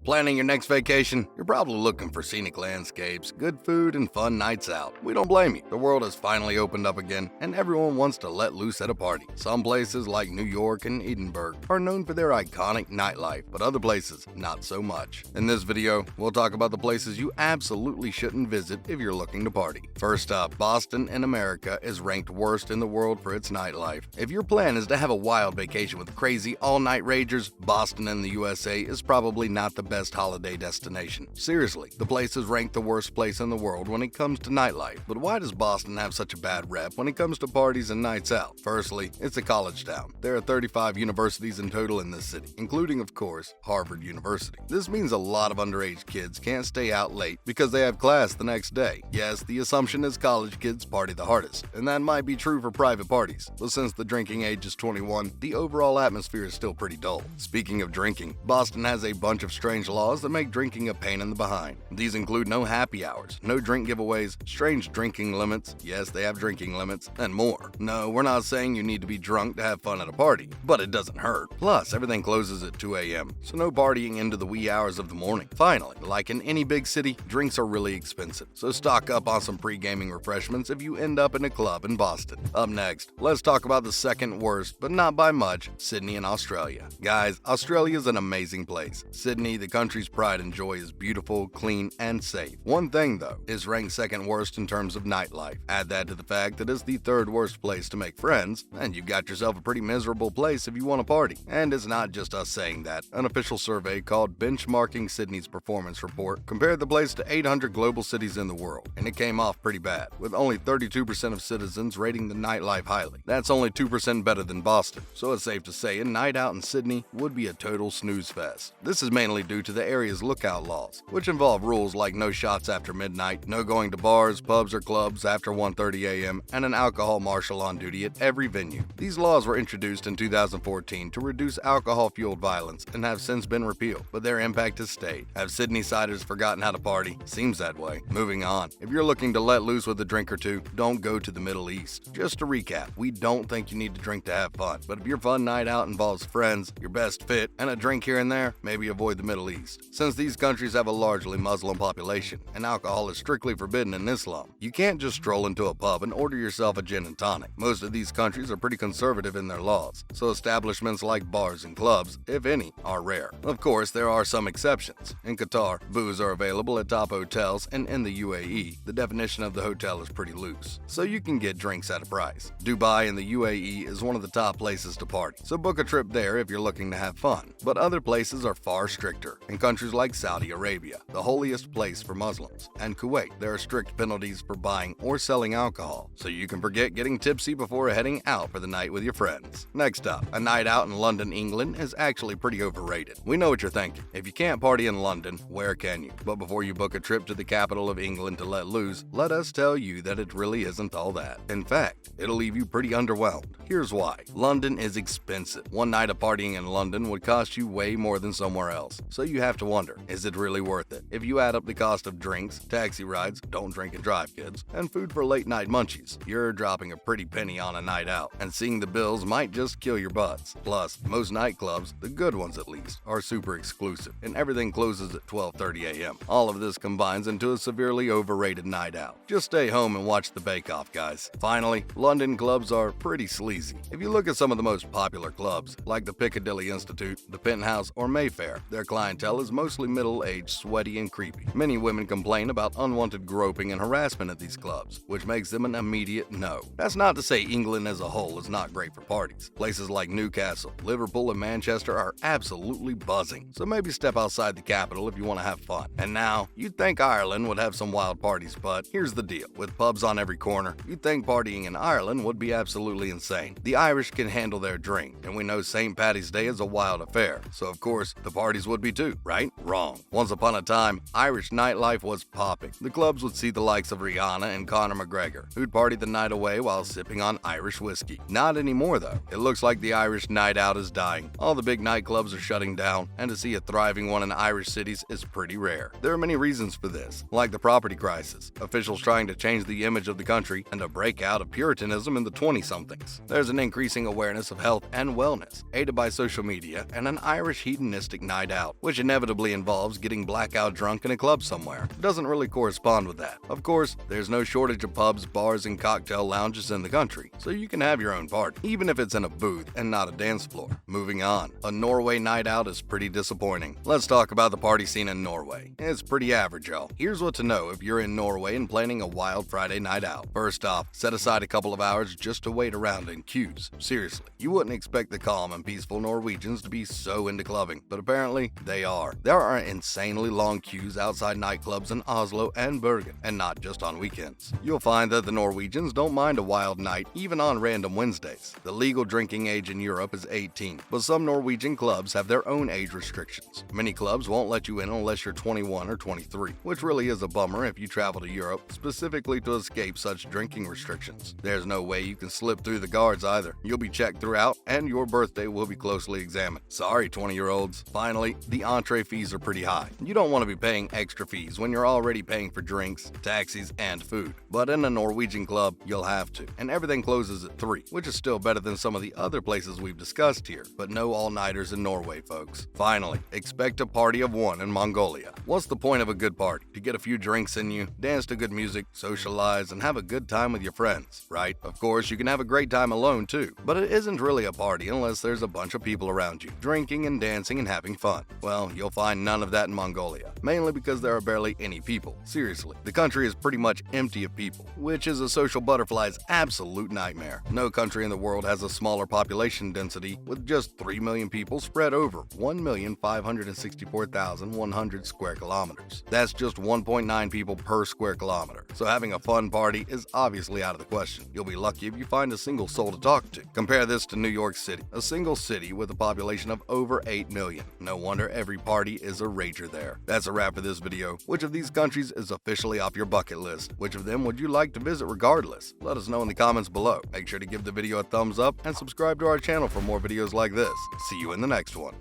Planning your next vacation? You're probably looking for scenic landscapes, good food, and fun nights out. We don't blame you. The world has finally opened up again, and everyone wants to let loose at a party. Some places like New York and Edinburgh are known for their iconic nightlife, but other places, not so much. In this video, we'll talk about the places you absolutely shouldn't visit if you're looking to party. First up, Boston in America is ranked worst in the world for its nightlife. If your plan is to have a wild vacation with crazy all-night ragers, Boston in the USA is probably not the best holiday destination. Seriously, the place is ranked the worst place in the world when it comes to nightlife. But why does Boston have such a bad rep when it comes to parties and nights out? Firstly, it's a college town. There are 35 universities in total in this city, including, of course, Harvard University. This means a lot of underage kids can't stay out late because they have class the next day. Yes, the assumption is college kids party the hardest, and that might be true for private parties, but since the drinking age is 21, the overall atmosphere is still pretty dull. Speaking of drinking, Boston has a bunch of strange laws that make drinking a pain in the behind. These include no happy hours, no drink giveaways, strange drinking limits, yes, they have drinking limits, and more. No, we're not saying you need to be drunk to have fun at a party, but it doesn't hurt. Plus, everything closes at 2 a.m., so no partying into the wee hours of the morning. Finally, like in any big city, drinks are really expensive, so stock up on some pre-gaming refreshments if you end up in a club in Boston. Up next, let's talk about the second worst, but not by much, Sydney in Australia. Guys, Australia is an amazing place. Sydney, the country's pride and joy, is beautiful, clean, and safe. One thing, though, is ranked second worst in terms of nightlife. Add that to the fact that it's the third worst place to make friends, and you've got yourself a pretty miserable place if you want to party. And it's not just us saying that. An official survey called Benchmarking Sydney's Performance Report compared the place to 800 global cities in the world, and it came off pretty bad, with only 32% of citizens rating the nightlife highly. That's only 2% better than Boston, so it's safe to say a night out in Sydney would be a total snooze fest. This is mainly due to the area's lookout laws, which involve rules like no shots after midnight, no going to bars, pubs, or clubs after 1:30 a.m., and an alcohol marshal on duty at every venue. These laws were introduced in 2014 to reduce alcohol-fueled violence and have since been repealed, but their impact has stayed. Have Sydneysiders forgotten how to party? Seems that way. Moving on. If you're looking to let loose with a drink or two, don't go to the Middle East. Just to recap, we don't think you need to drink to have fun, but if your fun night out involves friends, your best fit, and a drink here and there, maybe avoid the Middle East. Since these countries have a largely Muslim population, and alcohol is strictly forbidden in Islam, you can't just stroll into a pub and order yourself a gin and tonic. Most of these countries are pretty conservative in their laws, so establishments like bars and clubs, if any, are rare. Of course, there are some exceptions. In Qatar, booze are available at top hotels, and in the UAE, the definition of the hotel is pretty loose, so you can get drinks at a price. Dubai in the UAE is one of the top places to party, so book a trip there if you're looking to have fun. But other places are far stricter. In countries like Saudi Arabia, the holiest place for Muslims, and Kuwait, there are strict penalties for buying or selling alcohol, so you can forget getting tipsy before heading out for the night with your friends. Next up, a night out in London, England is actually pretty overrated. We know what you're thinking. If you can't party in London, where can you? But before you book a trip to the capital of England to let loose, let us tell you that it really isn't all that. In fact, it'll leave you pretty underwhelmed. Here's why. London is expensive. One night of partying in London would cost you way more than somewhere else, so you have to wonder, is it really worth it? If you add up the cost of drinks, taxi rides, don't drink and drive kids, and food for late night munchies, you're dropping a pretty penny on a night out, and seeing the bills might just kill your butts. Plus, most nightclubs, the good ones at least, are super exclusive, and everything closes at 12:30 a.m. All of this combines into a severely overrated night out. Just stay home and watch the Bake Off, guys. Finally, London clubs are pretty sleazy. If you look at some of the most popular clubs, like the Piccadilly Institute, the Penthouse, or Mayfair, their clientele is mostly middle-aged, sweaty, and creepy. Many women complain about unwanted groping and harassment at these clubs, which makes them an immediate no. That's not to say England as a whole is not great for parties. Places like Newcastle, Liverpool, and Manchester are absolutely buzzing, so maybe step outside the capital if you want to have fun. And now, you'd think Ireland would have some wild parties, but here's the deal. With pubs on every corner, you'd think partying in Ireland would be absolutely insane. The Irish can handle their drink, and we know St. Paddy's Day is a wild affair, so of course, the parties would be too, right? Wrong. Once upon a time, Irish nightlife was popping. The clubs would see the likes of Rihanna and Conor McGregor, who'd party the night away while sipping on Irish whiskey. Not anymore, though. It looks like the Irish night out is dying. All the big nightclubs are shutting down, and to see a thriving one in Irish cities is pretty rare. There are many reasons for this, like the property crisis, officials trying to change the image of the country, and a breakout of Puritanism in the 20-somethings. There's an increasing awareness of health and wellness, aided by social media, and an Irish hedonistic night out, which which inevitably involves getting blackout drunk in a club somewhere, doesn't really correspond with that. Of course, there's no shortage of pubs, bars, and cocktail lounges in the country, so you can have your own party, even if it's in a booth and not a dance floor. Moving on, a Norway night out is pretty disappointing. Let's talk about the party scene in Norway. It's pretty average, y'all. Here's what to know if you're in Norway and planning a wild Friday night out. First off, set aside a couple of hours just to wait around in queues. Seriously, you wouldn't expect the calm and peaceful Norwegians to be so into clubbing, but apparently they are. There are insanely long queues outside nightclubs in Oslo and Bergen, and not just on weekends. You'll find that the Norwegians don't mind a wild night, even on random Wednesdays. The legal drinking age in Europe is 18, but some Norwegian clubs have their own age restrictions. Many clubs won't let you in unless you're 21 or 23, which really is a bummer if you travel to Europe specifically to escape such drinking restrictions. There's no way you can slip through the guards either. You'll be checked throughout, and your birthday will be closely examined. Sorry, 20-year-olds. Finally, the entree fees are pretty high. You don't want to be paying extra fees when you're already paying for drinks, taxis, and food. But in a Norwegian club, you'll have to. And everything closes at 3, which is still better than some of the other places we've discussed here. But no all-nighters in Norway, folks. Finally, expect a party of one in Mongolia. What's the point of a good party? To get a few drinks in you, dance to good music, socialize, and have a good time with your friends, right? Of course, you can have a great time alone too, but it isn't really a party unless there's a bunch of people around you, drinking and dancing and having fun. Well, you'll find none of that in Mongolia, mainly because there are barely any people. Seriously, the country is pretty much empty of people, which is a social butterfly's absolute nightmare. No country in the world has a smaller population density, with just 3 million people spread over 1,564,100 square kilometers. That's just 1.9 people per square kilometer, so having a fun party is obviously out of the question. You'll be lucky if you find a single soul to talk to. Compare this to New York City, a single city with a population of over 8 million. No wonder every party is a rager there. That's a wrap for this video. Which of these countries is officially off your bucket list? Which of them would you like to visit regardless? Let us know in the comments below. Make sure to give the video a thumbs up and subscribe to our channel for more videos like this. See you in the next one.